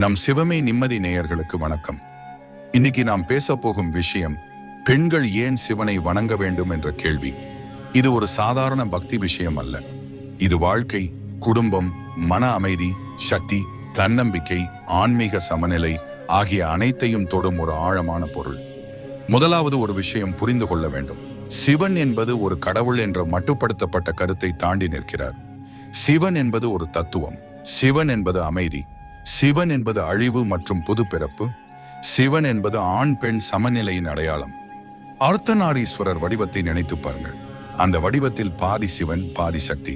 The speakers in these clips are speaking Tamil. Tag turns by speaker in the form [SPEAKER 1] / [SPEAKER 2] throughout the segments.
[SPEAKER 1] நம் சிவமே நிம்மதி நேயர்களுக்கு வணக்கம். இன்னைக்கு நாம் பேச போகும் விஷயம் பெண்கள் ஏன் சிவனை வணங்க வேண்டும் என்ற கேள்வி. இது ஒரு சாதாரண பக்தி விஷயம் அல்ல. இது வாழ்க்கை, குடும்பம், மன அமைதி, சக்தி, தன்னம்பிக்கை, ஆன்மீக சமநிலை ஆகிய அனைத்தையும் தொடும் ஒரு ஆழமான பொருள். முதலாவது ஒரு விஷயம் புரிந்து கொள்ள வேண்டும். சிவன் என்பது ஒரு கடவுள் என்ற மட்டுப்படுத்தப்பட்ட கருத்தை தாண்டி நிற்கிறார். சிவன் என்பது ஒரு தத்துவம். சிவன் என்பது அமைதி. சிவன் என்பது அழிவு மற்றும் புதுப்பிறப்பு. சிவன் என்பது ஆண் பெண் சமநிலையின் அடையாளம். அர்த்தநாரீஸ்வரர் வடிவத்தை நினைத்து பாருங்கள். அந்த வடிவத்தில் பாதி சிவன் பாதி சக்தி.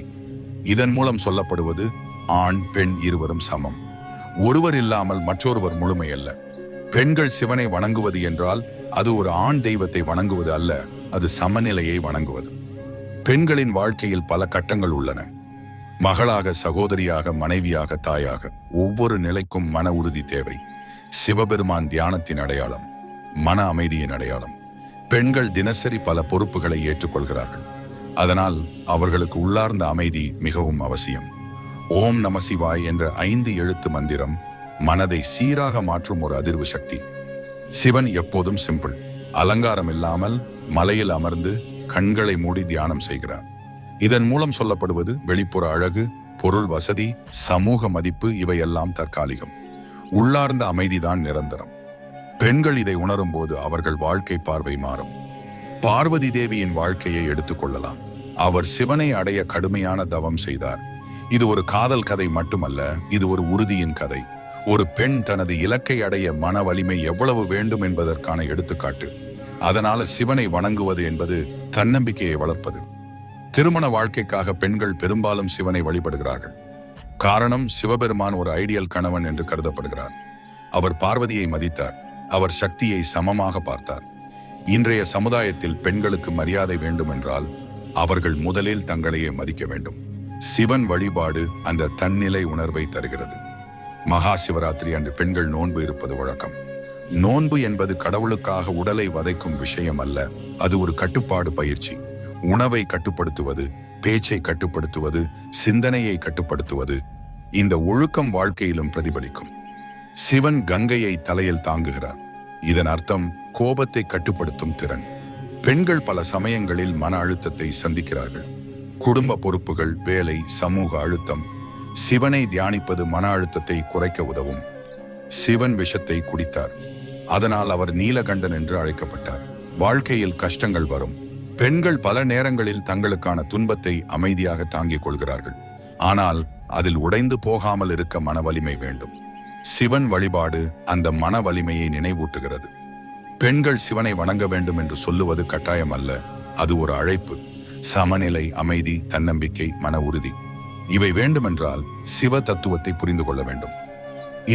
[SPEAKER 1] இதன் மூலம் சொல்லப்படுவது ஆண் பெண் இருவரும் சமம். ஒருவர் இல்லாமல் மற்றொருவர் முழுமை அல்ல. பெண்கள் சிவனை வணங்குவது என்றால் அது ஒரு ஆண் தெய்வத்தை வணங்குவது அல்ல, அது சமநிலையை வணங்குவது. பெண்களின் வாழ்க்கையில் பல கட்டங்கள் உள்ளன. மகளாக, சகோதரியாக, மனைவியாக, தாயாக, ஒவ்வொரு நிலைக்கும் மன உறுதி தேவை. சிவபெருமான் தியானத்தின் அடையாளம், மன அமைதியின் அடையாளம். பெண்கள் தினசரி பல பொறுப்புகளை ஏற்றுக்கொள்கிறார்கள். அதனால் அவர்களுக்கு உள்ளார்ந்த அமைதி மிகவும் அவசியம். ஓம் நம சிவாய் என்ற 5 எழுத்து மந்திரம் மனதை சீராக மாற்றும் ஒரு அதிர்வு சக்தி. சிவன் எப்போதும் சிம்பிள், அலங்காரம் இல்லாமல் மலையில் அமர்ந்து கண்களை மூடி தியானம் செய்கிறார். இதன் மூலம் சொல்லப்படுவது வெளிப்புற அழகு, பொருள் வசதி, சமூக மதிப்பு இவையெல்லாம் தற்காலிகம். உள்ளார்ந்த அமைதிதான் நிரந்தரம். பெண்கள் இதை உணரும் போது அவர்கள் வாழ்க்கை பார்வை மாறும். பார்வதி தேவியின் வாழ்க்கையை எடுத்துக்கொள்ளலாம். அவர் சிவனை அடைய கடுமையான தவம் செய்தார். இது ஒரு காதல் கதை மட்டுமல்ல, இது ஒரு உறுதியின் கதை. ஒரு பெண் தனது இலக்கை அடைய மன வலிமை எவ்வளவு வேண்டும் என்பதற்கான எடுத்துக்காட்டு. அதனால சிவனை வணங்குவது என்பது தன்னம்பிக்கையை வளர்ப்பது. திருமண வாழ்க்கைக்காக பெண்கள் பெரும்பாலும் சிவனை வழிபடுகிறார்கள். காரணம், சிவபெருமான் ஒரு ஐடியல் கணவன் என்று கருதப்படுகிறார். அவர் பார்வதியை மதித்தார். அவர் சக்தியை சமமாக பார்த்தார். இன்றைய சமுதாயத்தில் பெண்களுக்கு மரியாதை வேண்டும் என்றால் அவர்கள் முதலில் தங்களையே மதிக்க வேண்டும். சிவன் வழிபாடு அந்த தன்னிலை உணர்வை தருகிறது. மகா சிவராத்திரி அன்று பெண்கள் நோன்பு இருப்பது வழக்கம். நோன்பு என்பது கடவுளுக்காக உடலை வதைக்கும் விஷயம் அல்ல, அது ஒரு கட்டுப்பாடு பயிற்சி. உணவை கட்டுப்படுத்துவது, பேச்சை கட்டுப்படுத்துவது, சிந்தனையை கட்டுப்படுத்துவது. இந்த ஒழுக்கம் வாழ்க்கையிலும் பிரதிபலிக்கும். சிவன் கங்கையை தலையில் தாங்குகிறார். இதன் அர்த்தம் கோபத்தை கட்டுப்படுத்தும் திறன். பெண்கள் பல சமயங்களில் மன அழுத்தத்தை சந்திக்கிறார்கள். குடும்ப பொறுப்புகள், வேலை, சமூக அழுத்தம். சிவனை தியானிப்பது மன அழுத்தத்தை குறைக்க உதவும். சிவன் விஷத்தை குடித்தார். அதனால் அவர் நீலகண்டன் என்று அழைக்கப்பட்டார். வாழ்க்கையில் கஷ்டங்கள் வரும். பெண்கள் பல நேரங்களில் தங்களுக்கான துன்பத்தை அமைதியாக தாங்கிக் கொள்கிறார்கள். ஆனால் அதில் உடைந்து போகாமல் இருக்க மன வலிமை வேண்டும். சிவன் வழிபாடு அந்த மன வலிமையை நினைவூட்டுகிறது. பெண்கள் சிவனை வணங்க வேண்டும் என்று சொல்லுவது கட்டாயம் அல்ல, அது ஒரு அழைப்பு. சமநிலை, அமைதி, தன்னம்பிக்கை, மன உறுதி இவை வேண்டுமென்றால் சிவ தத்துவத்தை புரிந்து கொள்ள வேண்டும்.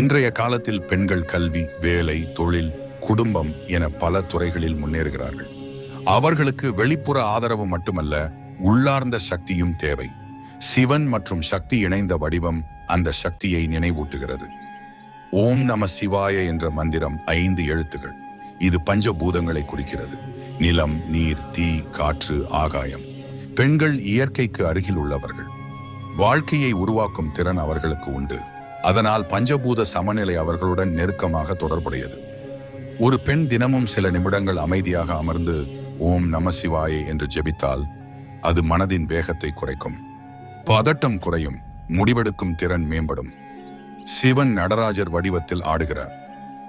[SPEAKER 1] இன்றைய காலத்தில் பெண்கள் கல்வி, வேலை, தொழில், குடும்பம் என பல துறைகளில் முன்னேறுகிறார்கள். அவர்களுக்கு வெளிப்புற ஆதரவு மட்டுமல்ல, உள்ளார்ந்த சக்தியும் தேவை. சிவன் மற்றும் சக்தி இணைந்த வடிவம் அந்த சக்தியை நினைவூட்டுகிறது. ஓம் நம சிவாய என்ற மந்திரம் 5 எழுத்துகள். இது பஞ்சபூதங்களை குறிக்கிறது. நிலம், நீர், தீ, காற்று, ஆகாயம். பெண்கள் இயற்கைக்கு அருகில் உள்ளவர்கள். வாழ்க்கையை உருவாக்கும் திறன் அவர்களுக்கு உண்டு. அதனால் பஞ்சபூத சமநிலை அவர்களுடன் நெருக்கமாக தொடர்புடையது. ஒரு பெண் தினமும் சில நிமிடங்கள் அமைதியாக அமர்ந்து ஓம் நம சிவாயே என்று ஜெபித்தால் அது மனதின் வேகத்தை குறைக்கும். பதட்டம் குறையும். முடிவெடுக்கும் திறன் மேம்படும். சிவன் நடராஜர் வடிவத்தில் ஆடுகிறார்.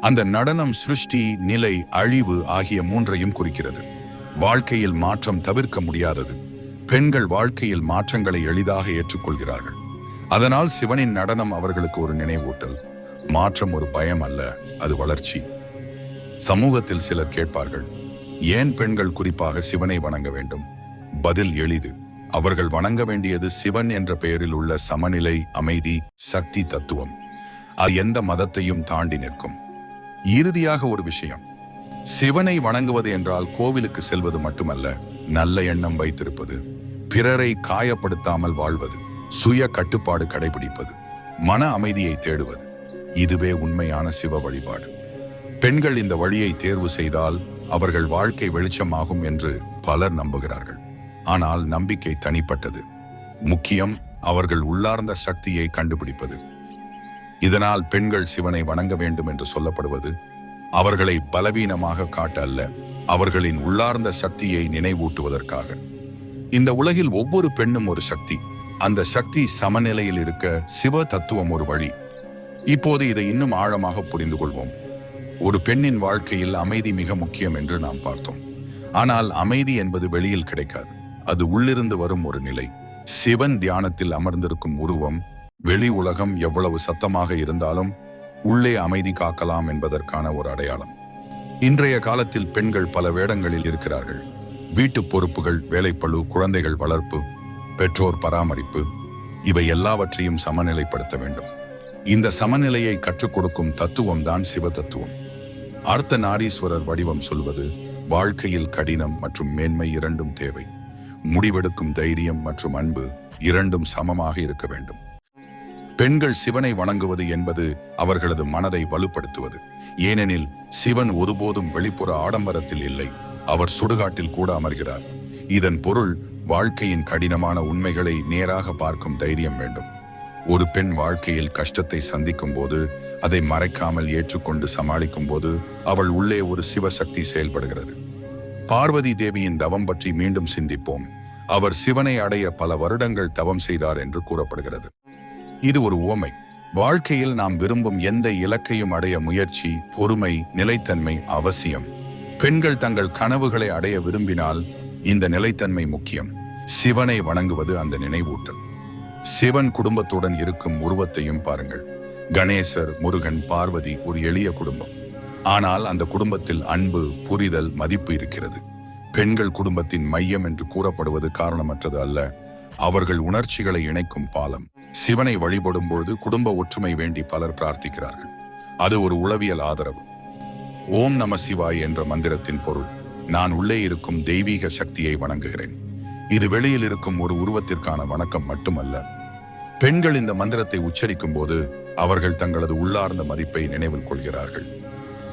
[SPEAKER 1] அந்த நடனம் சிருஷ்டி, நிலை, அழிவு ஆகிய 3ஐயும் குறிக்கிறது. வாழ்க்கையில் மாற்றம் தவிர்க்க முடியாதது. பெண்கள் வாழ்க்கையில் மாற்றங்களை எளிதாக ஏற்றுக்கொள்கிறார்கள். அதனால் சிவனின் நடனம் அவர்களுக்கு ஒரு நினைவூட்டல். மாற்றம் ஒரு பயம் அல்ல, அது வளர்ச்சி. சமூகத்தில் சிலர் கேட்பார்கள், ஏன் பெண்கள் குறிப்பாக சிவனை வணங்க வேண்டும்? பதில் எளிது. அவர்கள் வணங்க வேண்டியது சிவன் என்ற பெயரில் உள்ள சமநிலை, அமைதி, சக்தி தத்துவம். அது எந்த மதத்தையும் தாண்டி நிற்கும். இறுதியாக ஒரு விஷயம், சிவனை வணங்குவது என்றால் கோவிலுக்கு செல்வது மட்டுமல்ல, நல்ல எண்ணம் வைத்திருப்பது, பிறரை காயப்படுத்தாமல் வாழ்வது, சுய கட்டுப்பாடு கடைபிடிப்பது, மன அமைதியை தேடுவது. இதுவே உண்மையான சிவ வழிபாடு. பெண்கள் இந்த வழியை தேர்வு செய்தால் அவர்கள் வாழ்க்கை வெளிச்சமாகும் என்று பலர் நம்புகிறார்கள். ஆனால் நம்பிக்கை தனிப்பட்டது. முக்கியம் அவர்கள் உள்ளார்ந்த சக்தியை கண்டுபிடிப்பது. இதனால் பெண்கள் சிவனை வணங்க வேண்டும் என்று சொல்லப்படுவது அவர்களை பலவீனமாக காட்ட அல்ல, அவர்களின் உள்ளார்ந்த சக்தியை நினைவூட்டுவதற்காக. இந்த உலகில் ஒவ்வொரு பெண்ணும் ஒரு சக்தி. அந்த சக்தி சமநிலையில் இருக்க சிவ தத்துவம் ஒரு வழி. இப்போது இதை இன்னும் ஆழமாக புரிந்து கொள்வோம். ஒரு பெண்ணின் வாழ்க்கையில் அமைதி மிக முக்கியம் என்று நாம் பார்த்தோம். ஆனால் அமைதி என்பது வெளியில் கிடைக்காது, அது உள்ளிருந்து வரும் ஒரு நிலை. சிவன் தியானத்தில் அமர்ந்திருக்கும் உருவம் வெளி உலகம் எவ்வளவு சத்தமாக இருந்தாலும் உள்ளே அமைதி காக்கலாம் என்பதற்கான ஒரு அடையாளம். இன்றைய காலத்தில் பெண்கள் பல வேடங்களில் இருக்கிறார்கள். வீட்டு பொறுப்புகள், வேலைப்பளு, குழந்தைகள் வளர்ப்பு, பெற்றோர் பராமரிப்பு, இவை எல்லாவற்றையும் சமநிலைப்படுத்த வேண்டும். இந்த சமநிலையை கற்றுக் கொடுக்கும் தத்துவம் தான் சிவ தத்துவம். அர்த்த நாரீஸ்வரர் வடிவம் சொல்வது வாழ்க்கையில் கடினம் மற்றும் மேன்மை இரண்டும் தேவை. முடிவெடுக்கும் தைரியம் மற்றும் அன்பு இரண்டும் சமமாக இருக்க வேண்டும். பெண்கள் சிவனை வணங்குவது என்பது அவர்களது மனதை வலுப்படுத்துவது. ஏனெனில் சிவன் ஒருபோதும் வெளிப்புற ஆடம்பரத்தில் இல்லை, அவர் சுடுகாட்டில் கூட அமர்கிறார். இதன் பொருள் வாழ்க்கையின் கடினமான உண்மைகளை நேராக பார்க்கும் தைரியம் வேண்டும். ஒரு பெண் வாழ்க்கையில் கஷ்டத்தை சந்திக்கும் போது அதை மறைக்காமல் ஏற்றுக்கொண்டு சமாளிக்கும் போது அவள் உள்ளே ஒரு சிவசக்தி செயல்படுகிறது. பார்வதி தேவியின் தவம் பற்றி மீண்டும் சிந்திப்போம். அவர் சிவனை அடைய பல வருடங்கள் தவம் செய்தார் என்று கூறப்படுகிறது. இது ஒரு உவமை. வாழ்க்கையில் நாம் விரும்பும் எந்த இலக்கையும் அடைய முயற்சி, பொறுமை, நிலைத்தன்மை அவசியம். பெண்கள் தங்கள் கனவுகளை அடைய விரும்பினால் இந்த நிலைத்தன்மை முக்கியம். சிவனை வணங்குவது அந்த நினைவூட்டல். சிவன் குடும்பத்துடன் இருக்கும் உருவத்தையும் பாருங்கள். கணேசர், முருகன், பார்வதி ஒரு எளிய குடும்பம். ஆனால் அந்த குடும்பத்தில் அன்பு, புரிதல், மதிப்பு இருக்கிறது. பெண்கள் குடும்பத்தின் மையம் என்று கூறப்படுவது காரணமற்றது அல்ல, அவர்கள் உணர்ச்சிகளை இணைக்கும் பாலம். சிவனை வழிபடும் பொழுது குடும்ப ஒற்றுமை வேண்டி பலர் பிரார்த்திக்கிறார்கள். அது ஒரு உளவியல் ஆதரவு. ஓம் நம சிவாய் என்ற மந்திரத்தின் பொருள், நான் உள்ளே இருக்கும் தெய்வீக சக்தியை வணங்குகிறேன். இது வெளியில் இருக்கும் ஒரு உருவத்திற்கான வணக்கம் மட்டுமல்ல. பெண்கள் இந்த மந்திரத்தை உச்சரிக்கும் போது அவர்கள் தங்களது உள்ளார்ந்த மதிப்பை நினைவில் கொள்கிறார்கள்.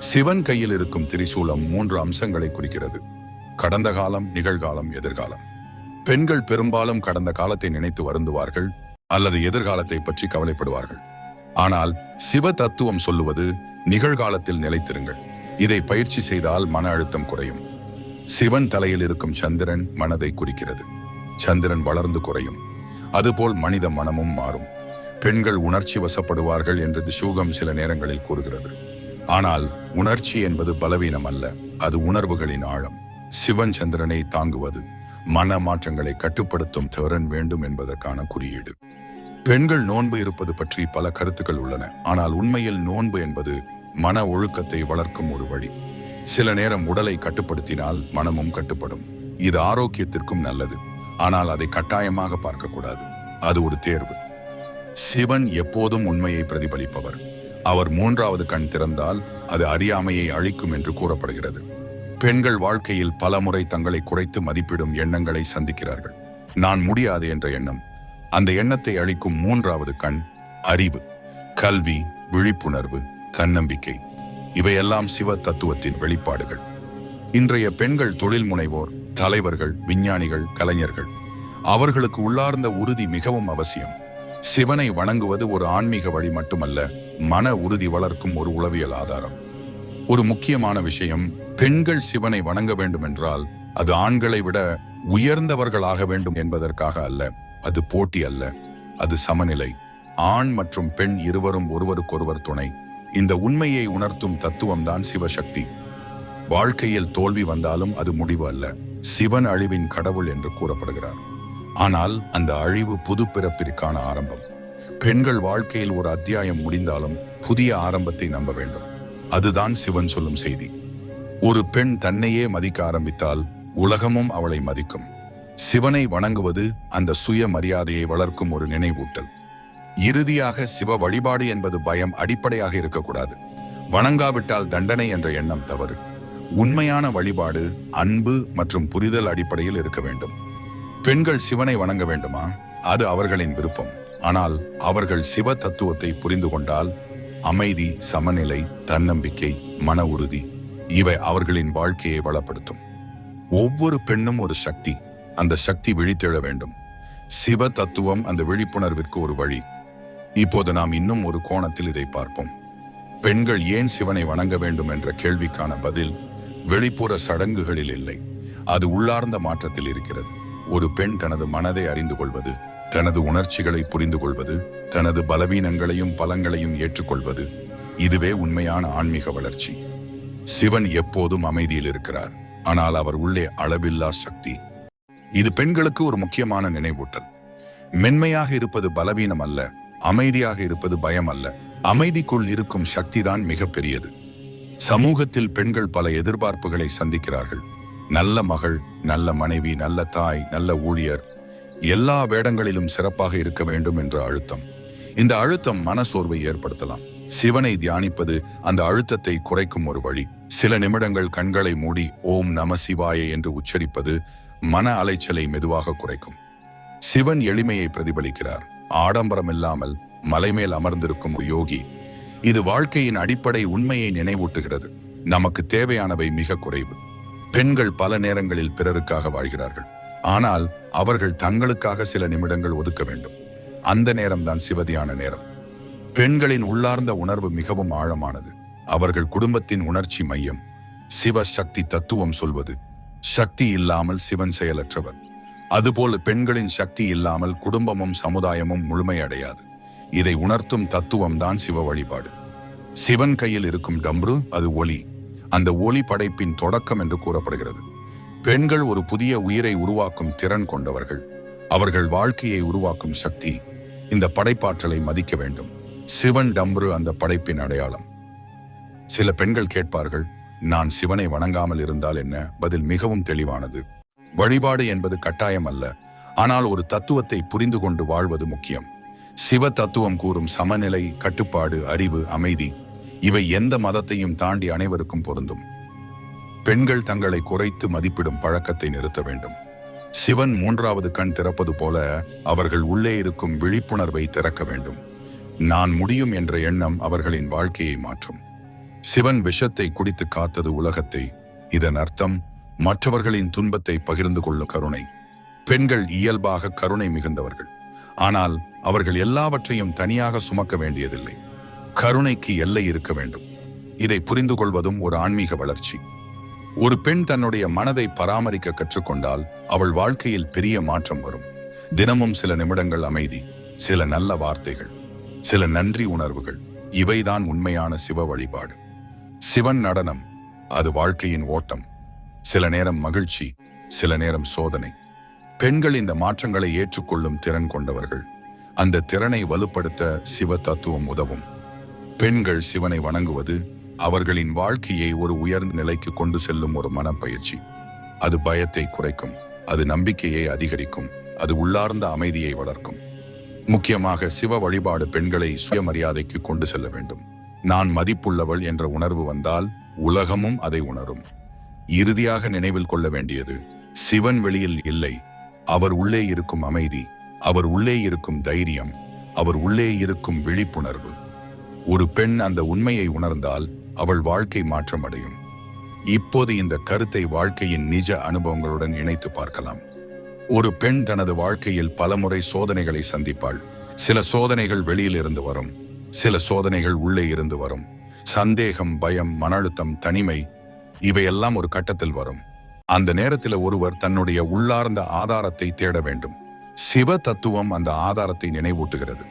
[SPEAKER 1] சிவன் கையில் இருக்கும் திரிசூலம் 3 அம்சங்களை குறிக்கிறது: கடந்த காலம், நிகழ்காலம், எதிர்காலம். பெண்கள் பெரும்பாலும் கடந்த காலத்தை நினைத்து வருந்துவார்கள் அல்லது எதிர்காலத்தை பற்றி கவலைப்படுவார்கள். ஆனால் சிவ தத்துவம் சொல்லுவது நிகழ்காலத்தில் நிலைத்திருங்கள். இதை பயிற்சி செய்தால் மன அழுத்தம் குறையும். சிவன் தலையில் இருக்கும் சந்திரன் மனதை குறிக்கிறது. சந்திரன் வளர்ந்து குறையும், அதுபோல் மனித மனமும் மாறும். பெண்கள் உணர்ச்சி வசப்படுவார்கள் என்று திசூகம் சில நேரங்களில் கூறுகிறது. ஆனால் உணர்ச்சி என்பது பலவீனம் அல்ல, அது உணர்வுகளின் ஆழம். சிவன் சந்திரனை தாங்குவது மன மாற்றங்களை கட்டுப்படுத்தும் திறன் வேண்டும் என்பதற்கான குறியீடு. பெண்கள் நோன்பு இருப்பது பற்றி பல கருத்துக்கள் உள்ளன. ஆனால் உண்மையில் நோன்பு என்பது மன ஒழுக்கத்தை வளர்க்கும் ஒரு வழி. சில நேரம் உடலை கட்டுப்படுத்தினால் மனமும் கட்டுப்படும். இது ஆரோக்கியத்திற்கும் நல்லது. ஆனால் அதை கட்டாயமாக பார்க்கக்கூடாது, அது ஒரு தேர்வு. சிவன் எப்போதும் உண்மையை பிரதிபலிப்பவர். அவர் 3வது கண் திறந்தால் அது அறியாமையை அழிக்கும் என்று கூறப்படுகிறது. பெண்கள் வாழ்க்கையில் பல முறை தங்களை குறைத்து மதிப்பிடும் எண்ணங்களை சந்திக்கிறார்கள். நான் முடியாது என்ற எண்ணம். அந்த எண்ணத்தை அழிக்கும் 3வது கண் அறிவு, கல்வி, விழிப்புணர்வு, தன்னம்பிக்கை. இவையெல்லாம் சிவ தத்துவத்தின் வெளிப்பாடுகள். இன்றைய பெண்கள் தொழில் முனைவோர், தலைவர்கள், விஞ்ஞானிகள், கலைஞர்கள். அவர்களுக்கு உள்ளார்ந்த உறுதி மிகவும் அவசியம். சிவனை வணங்குவது ஒரு ஆன்மீக வழி மட்டுமல்ல, மன உறுதி வளர்க்கும் ஒரு உளவியல் ஆதாரம். ஒரு முக்கியமான விஷயம், பெண்கள் சிவனை வணங்க வேண்டும் என்றால் அது ஆண்களை விட உயர்ந்தவர்களாக வேண்டும் என்பதற்காக அல்ல. அது போட்டி அல்ல, அது சமநிலை. ஆண் மற்றும் பெண் இருவரும் ஒருவருக்கொருவர் துணை. இந்த உண்மையை உணர்த்தும் தத்துவம்தான் சிவசக்தி. வாழ்க்கையில் தோல்வி வந்தாலும் அது முடிவு அல்ல. சிவன் அழிவின் கடவுள் என்று கூறப்படுகிறார். ஆனால் அந்த அழிவு புது பிறப்பிற்கான ஆரம்பம். பெண்கள் வாழ்க்கையில் ஒரு அத்தியாயம் முடிந்தாலும் புதிய ஆரம்பத்தை நம்ப வேண்டும். அதுதான் சிவன் சொல்லும் செய்தி. ஒரு பெண் தன்னையே மதிக்க ஆரம்பித்தால் உலகமும் அவளை மதிக்கும். சிவனை வணங்குவது அந்த சுய மரியாதையை வளர்க்கும் ஒரு நினைவூட்டல். இறுதியாக, சிவ வழிபாடு என்பது பயம் அடிப்படையாக இருக்கக்கூடாது. வணங்காவிட்டால் தண்டனை என்ற எண்ணம் தவறு. உண்மையான வழிபாடு அன்பு மற்றும் புரிதல் அடிப்படையில் இருக்க வேண்டும். பெண்கள் சிவனை வணங்க வேண்டுமா? அது அவர்களின் விருப்பம். ஆனால் அவர்கள் சிவ தத்துவத்தை புரிந்து கொண்டால் அமைதி, சமநிலை, தன்னம்பிக்கை, மன உறுதி இவை அவர்களின் வாழ்க்கையை வளப்படுத்தும். ஒவ்வொரு பெண்ணும் ஒரு சக்தி. அந்த சக்தி விழித்தெழ வேண்டும். சிவ தத்துவம் அந்த விழிப்புணர்விற்கு ஒரு வழி. இப்போது நாம் இன்னும் ஒரு கோணத்தில் இதை பார்ப்போம். பெண்கள் ஏன் சிவனை வணங்க வேண்டும் என்ற கேள்விக்கான பதில் வெளிப்புற சடங்குகளில் இல்லை, அது உள்ளார்ந்த மாற்றத்தில் இருக்கிறது. ஒரு பெண் தனது மனதை அறிந்து கொள்வது, தனது உணர்ச்சிகளை புரிந்து கொள்வது, தனது பலவீனங்களையும் பலங்களையும் ஏற்றுக்கொள்வது, இதுவே உண்மையான ஆன்மீக வளர்ச்சி. சிவன் எப்போதும் அமைதியில் இருக்கிறார், ஆனால் அவர் உள்ளே அளவில்லா சக்தி. இது பெண்களுக்கு ஒரு முக்கியமான நினைவூட்டல். மென்மையாக இருப்பது பலவீனம் அல்ல, அமைதியாக இருப்பது பயம் அல்ல. அமைதிக்குள் இருக்கும் சக்திதான் மிகப்பெரியது. சமூகத்தில் பெண்கள் பல எதிர்பார்ப்புகளை சந்திக்கிறார்கள். நல்ல மகள், நல்ல மனைவி, நல்ல தாய், நல்ல ஊழியர், எல்லா வேடங்களிலும் சிறப்பாக இருக்க வேண்டும் என்ற அழுத்தம். இந்த அழுத்தம் மனசோர்வை ஏற்படுத்தலாம். சிவனை தியானிப்பது அந்த அழுத்தத்தை குறைக்கும் ஒரு வழி. சில நிமிடங்கள் கண்களை மூடி ஓம் நம சிவாய என்று உச்சரிப்பது மன அலைச்சலை மெதுவாக குறைக்கும். சிவன் எளிமையை பிரதிபலிக்கிறார். ஆடம்பரம் இல்லாமல் மலைமேல் அமர்ந்திருக்கும் ஒரு யோகி. இது வாழ்க்கையின் அடிப்படை உண்மையை நினைவூட்டுகிறது. நமக்கு தேவையானவை மிக குறைவு. பெண்கள் பல நேரங்களில் பிறருக்காக வாழ்கிறார்கள், ஆனால் அவர்கள் தங்களுக்காக சில நிமிடங்கள் ஒதுக்க வேண்டும். அந்த நேரம்தான் சிவதியான நேரம். பெண்களின் உள்ளார்ந்த உணர்வு மிகவும் ஆழமானது. அவர்கள் குடும்பத்தின் உணர்ச்சி மையம். சிவ சக்தி தத்துவம் சொல்வது, சக்தி இல்லாமல் சிவன் செயலற்றவர். அதுபோல் பெண்களின் சக்தி இல்லாமல் குடும்பமும் சமுதாயமும் முழுமையடையாது. இதை உணர்த்தும் தத்துவம் தான் சிவ வழிபாடு. சிவன் கையில் இருக்கும் டம்ரு, அது ஒளி. அந்த ஒளி படைப்பின் தொடக்கம் என்று கூறப்படுகிறது. பெண்கள் ஒரு புதிய உயிரை உருவாக்கும் திறன் கொண்டவர்கள். அவர்கள் வாழ்க்கையை உருவாக்கும் சக்தி. இந்த படைப்பாற்றலை மதிக்க வேண்டும். சிவன் டம்ரு அந்த படைப்பின் அடையாளம். சில பெண்கள் கேட்பார்கள், நான் சிவனை வணங்காமல் இருந்தால் என்ன? பதில் மிகவும் தெளிவானது. வழிபாடு என்பது கட்டாயம் அல்ல, ஆனால் ஒரு தத்துவத்தை புரிந்து கொண்டு வாழ்வது முக்கியம். சிவ தத்துவம் கூறும் சமநிலை, கட்டுப்பாடு, அறிவு, அமைதி, இவை எந்த மதத்தையும் தாண்டி அனைவருக்கும் பொருந்தும். பெண்கள் தங்களை குறைத்து மதிப்பிடும் பழக்கத்தை நிறுத்த வேண்டும். சிவன் மூன்றாவது கண் திறப்பது போல அவர்கள் உள்ளே இருக்கும் விழிப்புணர்வை திறக்க வேண்டும். நான் முடியும் என்ற எண்ணம் அவர்களின் வாழ்க்கையை மாற்றும். சிவன் விஷத்தை குடித்து காத்தது உலகத்தை. இதன் அர்த்தம் மற்றவர்களின் துன்பத்தை பகிர்ந்து கொள்ளும் கருணை. பெண்கள் இயல்பாக கருணை மிகுந்தவர்கள், ஆனால் அவர்கள் எல்லாவற்றையும் தனியாக சுமக்க வேண்டியதில்லை. கருணைக்கு எல்லை இருக்க வேண்டும். இதை புரிந்து கொள்வதும் ஒரு ஆன்மீக வளர்ச்சி. ஒரு பெண் தன்னுடைய மனதை பராமரிக்க கற்றுக்கொண்டால் அவள் வாழ்க்கையில் பெரிய மாற்றம் வரும். தினமும் சில நிமிடங்கள் அமைதி, சில நல்ல வார்த்தைகள், சில நன்றி உணர்வுகள், இவைதான் உண்மையான சிவ வழிபாடு. சிவன் நடனம், அது வாழ்க்கையின் ஓட்டம். சில நேரம் மகிழ்ச்சி, சில நேரம் சோதனை. பெண்கள் இந்த மாற்றங்களை ஏற்றுக்கொள்ளும் திறன் கொண்டவர்கள். அந்த திறனை வலுப்படுத்த சிவ தத்துவம் உதவும். பெண்கள் சிவனை வணங்குவது அவர்களின் வாழ்க்கையை ஒரு உயர்ந்த நிலைக்கு கொண்டு செல்லும் ஒரு மனப்பயிற்சி. அது பயத்தை குறைக்கும், அது நம்பிக்கையை அதிகரிக்கும், அது உள்ளார்ந்த அமைதியை வளர்க்கும். முக்கியமாக சிவ வழிபாடு பெண்களை சுயமரியாதைக்கு கொண்டு செல்ல வேண்டும். நான் மதிப்புள்ளவள் என்ற உணர்வு வந்தால் உலகமும் அதை உணரும். இறுதியாக நினைவில் கொள்ள வேண்டியது, சிவன் வெளியில் இல்லை, அவர் உள்ளே இருக்கும் அமைதி, அவர் உள்ளே இருக்கும் தைரியம், அவர் உள்ளே இருக்கும் விழிப்புணர்வு. ஒரு பெண் அந்த உண்மையை உணர்ந்தால் அவள் வாழ்க்கை மாற்றம் அடையும். இப்போது இந்த கருத்தை வாழ்க்கையின் நிஜ அனுபவங்களுடன் இணைத்து பார்க்கலாம். ஒரு பெண் தனது வாழ்க்கையில் பலமுறை சோதனைகளை சந்திப்பாள். சில சோதனைகள் வெளியில் இருந்து வரும், சில சோதனைகள் உள்ளே இருந்து வரும். சந்தேகம், பயம், மன அழுத்தம், தனிமை, இவையெல்லாம் ஒரு கட்டத்தில் வரும். அந்த நேரத்தில் ஒருவர் தன்னுடைய உள்ளார்ந்த ஆதாரத்தை தேட வேண்டும். சிவ தத்துவம் அந்த ஆதாரத்தை நினைவூட்டுகிறது.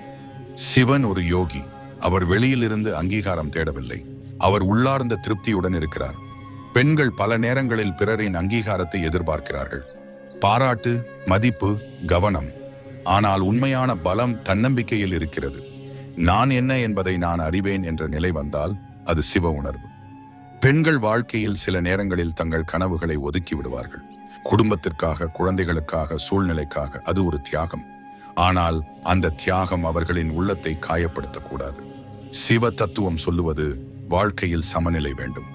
[SPEAKER 1] சிவன் ஒரு யோகி. அவர் வெளியிலிருந்து அங்கீகாரம் தேடவில்லை, அவர் உள்ளார்ந்த திருப்தியுடன் இருக்கிறார். பெண்கள் பல நேரங்களில் பிறரின் அங்கீகாரத்தை எதிர்பார்க்கிறார்கள். பாராட்டு, மதிப்பு, கவனம். ஆனால் உண்மையான பலம் தன்னம்பிக்கையில் இருக்கிறது. நான் என்ன என்பதை நான் அறிவேன் என்ற நிலை வந்தால் அது சிவ உணர்வு. பெண்கள் வாழ்க்கையில் சில நேரங்களில் தங்கள் கனவுகளை ஒதுக்கி விடுவார்கள். குடும்பத்திற்காக, குழந்தைகளுக்காக, சூழ்நிலைக்காக. அது ஒரு தியாகம். ஆனால் அந்த தியாகம் அவர்களின் உள்ளத்தை காயப்படுத்தக்கூடாது. சிவ தத்துவம் சொல்லுவது, வாழ்க்கையில் சமநிலை வேண்டும்.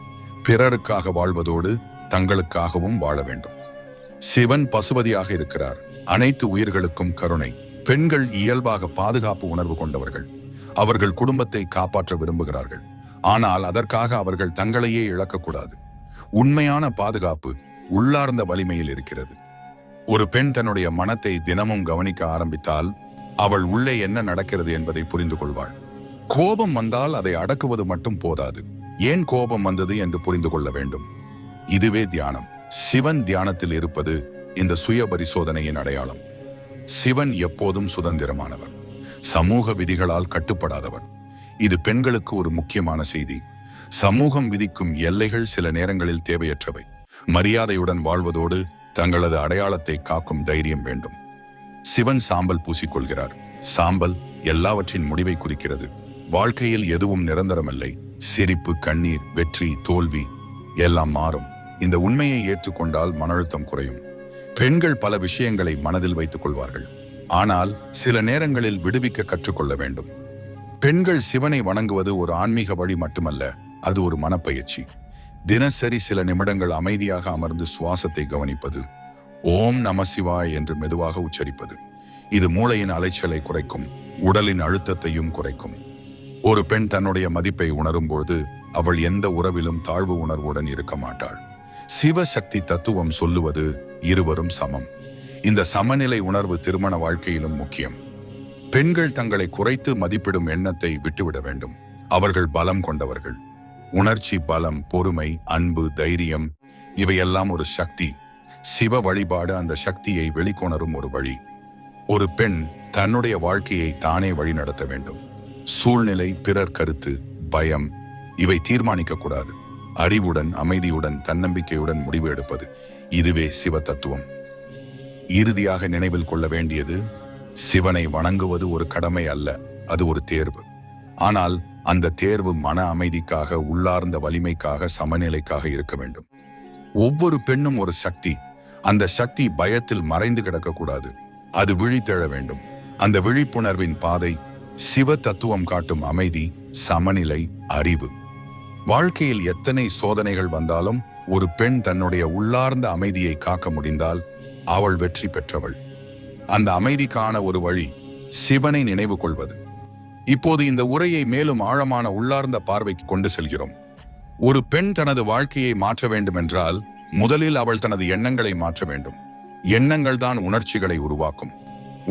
[SPEAKER 1] பிறருக்காக வாழ்வதோடு தங்களுக்காகவும் வாழ வேண்டும். சிவன் பசுபதியாக இருக்கிறார், அனைத்து உயிர்களுக்கும் கருணை. பெண்கள் இயல்பாக பாதுகாப்பு உணர்வு கொண்டவர்கள். அவர்கள் குடும்பத்தை காப்பாற்ற விரும்புகிறார்கள், ஆனால் அதற்காக அவர்கள் தங்களையே இழக்கக்கூடாது. உண்மையான பாதுகாப்பு உள்ளார்ந்த வலிமையில் இருக்கிறது. ஒரு பெண் தன்னுடைய மனத்தை தினமும் கவனிக்க ஆரம்பித்தால் அவள் உள்ளே என்ன நடக்கிறது என்பதை புரிந்து கொள்வாள். கோபம் வந்தால் அதை அடக்குவது மட்டும் போதாது, ஏன் கோபம் வந்தது என்று புரிந்து கொள்ள வேண்டும். இதுவே தியானம். சிவன் தியானத்தில் இருப்பது இந்த சுய பரிசோதனையின் அடையாளம். சிவன் எப்போதும் சுதந்திரமானவர், சமூக விதிகளால் கட்டுப்படாதவர். இது பெண்களுக்கு ஒரு முக்கியமான செய்தி. சமூகம் விதிக்கும் எல்லைகள் சில நேரங்களில் தேவையற்றவை. மரியாதையுடன் வாழ்வதோடு தங்களது அடையாளத்தை காக்கும் தைரியம் வேண்டும். சிவன் சாம்பல் பூசிக்கொள்கிறார். சாம்பல் எல்லாவற்றின் முடிவை குறிக்கிறது. வாழ்க்கையில் எதுவும் நிரந்தரமில்லை. சிரிப்பு, கண்ணீர், வெற்றி, தோல்வி எல்லாம் மாறும். இந்த உண்மையை ஏற்றுக்கொண்டால் மன அழுத்தம் குறையும். பெண்கள் பல விஷயங்களை மனதில் வைத்துக் கொள்வார்கள், ஆனால் சில நேரங்களில் விடுவிக்க கற்றுக்கொள்ள வேண்டும். பெண்கள் சிவனை வணங்குவது ஒரு ஆன்மீக வழி மட்டுமல்ல, அது ஒரு மனப்பயிற்சி. தினசரி சில நிமிடங்கள் அமைதியாக அமர்ந்து சுவாசத்தை கவனிப்பது, ஓம் நம சிவாய் என்று மெதுவாக உச்சரிப்பது. இது மூளையின் அலைச்சலை குறைக்கும், உடலின் அழுத்தத்தையும் குறைக்கும். ஒரு பெண் தன்னுடைய மதிப்பை உணரும்போது அவள் எந்த உறவிலும் தாழ்வு உணர்வுடன் இருக்க மாட்டாள். சிவசக்தி தத்துவம் சொல்லுவது இருவரும் சமம். இந்த சமநிலை உணர்வு திருமண வாழ்க்கையிலும் முக்கியம். பெண்கள் தங்களை குறைத்து மதிப்பிடும் எண்ணத்தை விட்டுவிட வேண்டும். அவர்கள் பலம் கொண்டவர்கள். உணர்ச்சி பலம், பொறுமை, அன்பு, தைரியம் இவையெல்லாம் ஒரு சக்தி. சிவ வழிபாடு அந்த சக்தியை வெளிக்கொணரும் ஒரு வழி. ஒரு பெண் தன்னுடைய வாழ்க்கையை தானே வழி நடத்த வேண்டும். சூழ்நிலை, பிறர் கருத்து, பயம் இவை தீர்மானிக்க கூடாது. அறிவுடன், அமைதியுடன், தன்னம்பிக்கையுடன் முடிவு எடுப்பது, இதுவே சிவ தத்துவம். இறுதியாக நினைவில் கொள்ள வேண்டியது, சிவனை வணங்குவது ஒரு கடமை அல்ல, அது ஒரு தேர்வு. ஆனால் அந்த தேர்வு மன அமைதிக்காக, உள்ளார்ந்த வலிமைக்காக, சமநிலைக்காக இருக்க வேண்டும். ஒவ்வொரு பெண்ணும் ஒரு சக்தி. அந்த சக்தி பயத்தில் மறைந்து கிடக்கக்கூடாது, அது விழித்தெழ வேண்டும். அந்த விழிப்புணர்வின் பாதை சிவ தத்துவம் காட்டும் அமைதி, சமநிலை, அறிவு. வாழ்க்கையில் எத்தனை சோதனைகள் வந்தாலும் ஒரு பெண் தன்னுடைய உள்ளார்ந்த அமைதியை காக்க முடிந்தால் அவள் வெற்றி பெற்றவள். அந்த அமைதிக்கான ஒரு வழி சிவனை நினைவு கொள்வது. இப்போது இந்த உரையை மேலும் ஆழமான உள்ளார்ந்த பார்வைக்கு கொண்டு செல்கிறோம். ஒரு பெண் தனது வாழ்க்கையை மாற்ற வேண்டுமென்றால் முதலில் அவள் தனது எண்ணங்களை மாற்ற வேண்டும். எண்ணங்கள் தான் உணர்ச்சிகளை உருவாக்கும்.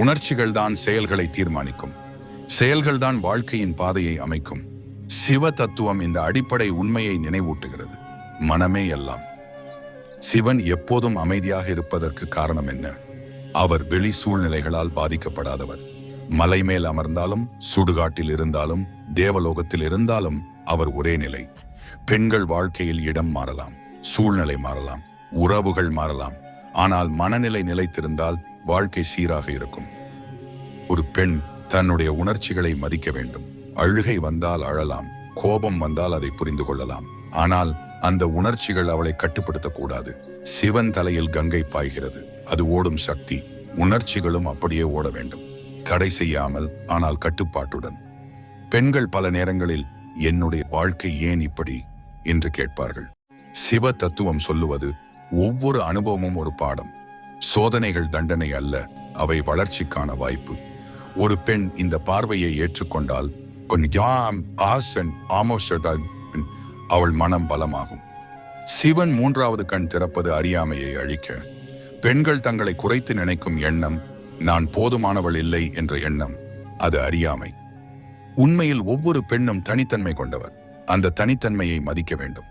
[SPEAKER 1] உணர்ச்சிகள் தான் செயல்களை தீர்மானிக்கும். செயல்கள் தான் வாழ்க்கையின் பாதையை அமைக்கும். சிவ தத்துவம் இந்த அடிப்படை உண்மையை நினைவூட்டுகிறது. மனமே எல்லாம். சிவன் எப்போதும் அமைதியாக இருப்பதற்கு காரணம் என்ன? அவர் வெளி சூழ்நிலைகளால் பாதிக்கப்படாதவர். மலை மேல் அமர்ந்தாலும், சுடுகாட்டில் இருந்தாலும், தேவலோகத்தில் இருந்தாலும் அவர் ஒரே நிலை. பெண்கள் வாழ்க்கையில் இடம் மாறலாம், சூழ்நிலை மாறலாம், உறவுகள் மாறலாம், ஆனால் மனநிலை நிலைத்திருந்தால் வாழ்க்கை சீராக இருக்கும். ஒரு பெண் தன்னுடைய உணர்ச்சிகளை மதிக்க வேண்டும். அழுகை வந்தால் அழலாம், கோபம் வந்தால் அதை புரிந்து கொள்ளலாம், ஆனால் அந்த உணர்ச்சிகள் அவளை கட்டுப்படுத்தக்கூடாது. சிவன் தலையில் கங்கை பாய்கிறது, அது ஓடும் சக்தி. உணர்ச்சிகளும் அப்படியே ஓட வேண்டும், தடை செய்யாமல், ஆனால் கட்டுப்பாட்டுடன். பெண்கள் பல நேரங்களில் என்னுடைய வாழ்க்கை ஏன் இப்படி என்று கேட்பார்கள். சிவ தத்துவம் சொல்லுவது ஒவ்வொரு அனுபவமும் ஒரு பாடம். சோதனைகள் தண்டனை அல்ல, அவை வளர்ச்சிக்கான வாய்ப்பு. ஒரு பெண் இந்த பார்வையை ஏற்றுக்கொண்டால் அவள் மனம் பலமாகும். சிவன் மூன்றாவது கண் திறப்பது அறியாமையை அழிக்க. பெண்கள் தங்களை குறைத்து நினைக்கும் எண்ணம், நான் போதுமானவள் இல்லை என்ற எண்ணம், அது அறியாமை. உண்மையில் ஒவ்வொரு பெண்ணும் தனித்தன்மை கொண்டவர். அந்த தனித்தன்மையை மதிக்க வேண்டும்.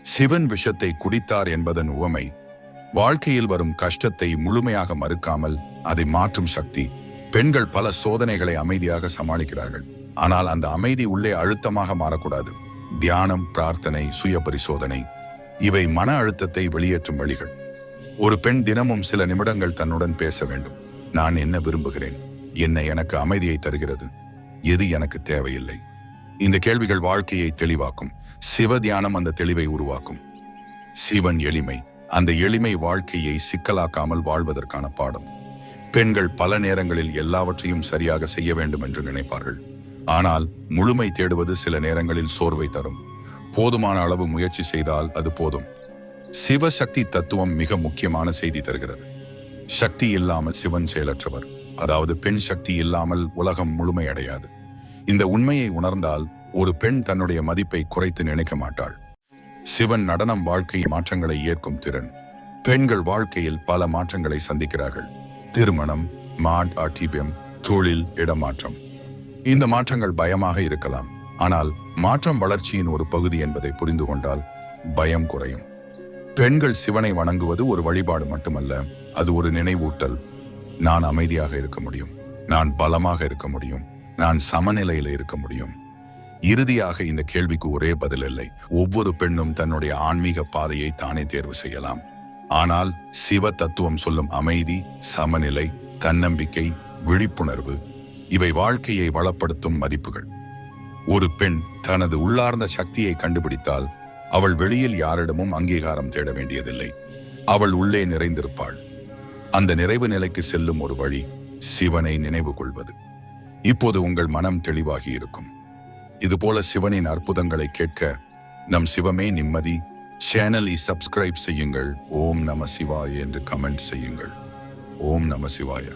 [SPEAKER 1] சிவன் விஷத்தை குடித்தார் என்பதன் உவமை வாழ்க்கையில் வரும் கஷ்டத்தை முழுமையாக மறுக்காமல் அதை மாற்றும் சக்தி. பெண்கள் பல சோதனைகளை அமைதியாக சமாளிக்கிறார்கள், ஆனால் அந்த அமைதி உள்ளே அழுத்தமாக மாறக்கூடாது. தியானம், பிரார்த்தனை, சுய பரிசோதனை இவை மன அழுத்தத்தை வெளியேற்றும் வழிகள். ஒரு பெண் தினமும் சில நிமிடங்கள் தன்னுடன் பேச வேண்டும். நான் என்ன விரும்புகிறேன்? என்ன எனக்கு அமைதியை தருகிறது? எது எனக்கு தேவையில்லை? இந்த கேள்விகள் வாழ்க்கையை தெளிவாக்கும். சிவ தியானம் அந்த தெளிவை உருவாக்கும். சிவன் எளிமை. அந்த எளிமை வாழ்க்கையை சிக்கலாக்காமல் வாழ்வதற்கான பாடம். பெண்கள் பல நேரங்களில் எல்லாவற்றையும் சரியாக செய்ய வேண்டும் என்று நினைப்பார்கள். ஆனால் முழுமை தேடுவது சில நேரங்களில் சோர்வை தரும். போதுமான அளவு முயற்சி செய்தால் அது போதும். சிவசக்தி தத்துவம் மிக முக்கியமான செய்தி தருகிறது. சக்தி இல்லாமல் சிவன் செயலற்றவர். அதாவது பெண் சக்தி இல்லாமல் உலகம் முழுமையடையாது. இந்த உண்மையை உணர்ந்தால் ஒரு பெண் தன்னுடைய மதிப்பை குறைத்து நினைக்க மாட்டாள். சிவன் நடனம் வாழ்க்கை மாற்றங்களை ஏற்கும் திறன். பெண்கள் வாழ்க்கையில் பல மாற்றங்களை சந்திக்கிறார்கள். திருமணம், மாட் ஆட்டிபியம், தொழில், இடமாற்றம். இந்த மாற்றங்கள் பயமாக இருக்கலாம். ஆனால் மாற்றம் வளர்ச்சியின் ஒரு பகுதி என்பதை புரிந்து கொண்டால் பயம் குறையும். பெண்கள் சிவனை வணங்குவது ஒரு வழிபாடு மட்டுமல்ல, அது ஒரு நினைவூட்டல். நான் அமைதியாக இருக்க முடியும், நான் பலமாக இருக்க முடியும், நான் சமநிலையில் இருக்க முடியும். இறுதியாக இந்த கேள்விக்கு ஒரே பதில் இல்லை. ஒவ்வொரு பெண்ணும் தன்னுடைய ஆன்மீக பாதையை தானே தேர்வு செய்யலாம். ஆனால் சிவ தத்துவம் சொல்லும் அமைதி, சமநிலை, தன்னம்பிக்கை, விழிப்புணர்வு இவை வாழ்க்கையை வளப்படுத்தும் மதிப்புகள். ஒரு பெண் தனது உள்ளார்ந்த சக்தியை கண்டுபிடித்தால் அவள் வெளியில் யாரிடமும் அங்கீகாரம் தேட வேண்டியதில்லை. அவள் உள்ளே நிறைந்திருப்பாள். அந்த நிறைவு நிலைக்கு செல்லும் ஒரு வழி சிவனை நினைவு கொள்வது. இப்போது உங்கள் மனம் தெளிவாகி இருக்கும். இதுபோல சிவனின் அற்புதங்களை கேட்க நம் சிவமே நிம்மதி சேனலை சப்ஸ்கிரைப் செய்யுங்கள். ஓம் நம சிவாய என்று கமெண்ட் செய்யுங்கள். ஓம் நம சிவாய.